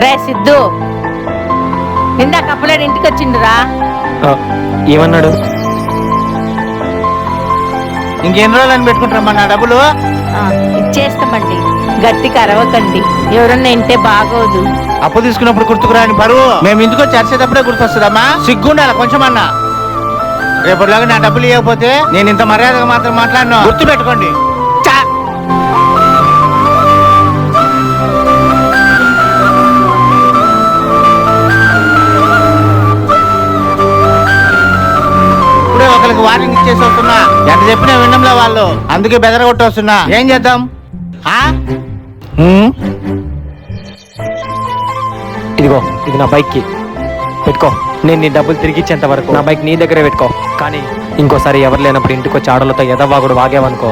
రే సిద్ధు, ఇందాక అప్పులేడు ఇంటికి వచ్చిండురా. ఏమన్నాడు? ఇంకెన్ని రోజులు అని పెట్టుకుంటారమ్మా నా డబ్బులు? ఇచ్చేస్తామండి, గట్టిగా అరవకండి, ఎవరన్నా ఇంటే బాగోదు. అప్పు తీసుకున్నప్పుడు గుర్తుకురాని బరువు మేము ఇందుకో చర్చేటప్పుడే గుర్తొస్తుందమ్మా. సిగ్గుండాలి కొంచెం అన్నా. రేపటిలాగా నా డబ్బులు ఇవ్వకపోతే నేను ఇంత మర్యాదగా మాత్రం మాట్లాడినా గుర్తు పెట్టుకోండి. ఇప్పుడే ఒకరికి వార్నింగ్ ఇచ్చేసి వస్తున్నా. ఎంత చెప్పినా వినడంలో వాళ్ళు, అందుకే బెదరగొట్టి వస్తున్నా. ఏం చేద్దాం? ఇదిగో, ఇది నా బైక్ కి పెట్టుకో. నేను నీ డబ్బులు తిరిగి ఇచ్చేంత వరకు నా బైక్ నీ దగ్గరే పెట్టుకో. కానీ ఇంకోసారి ఎవరు లేనప్పుడు ఇంటికి వచ్చి ఆడలతో ఎదవాగుడు వాగేవనుకో,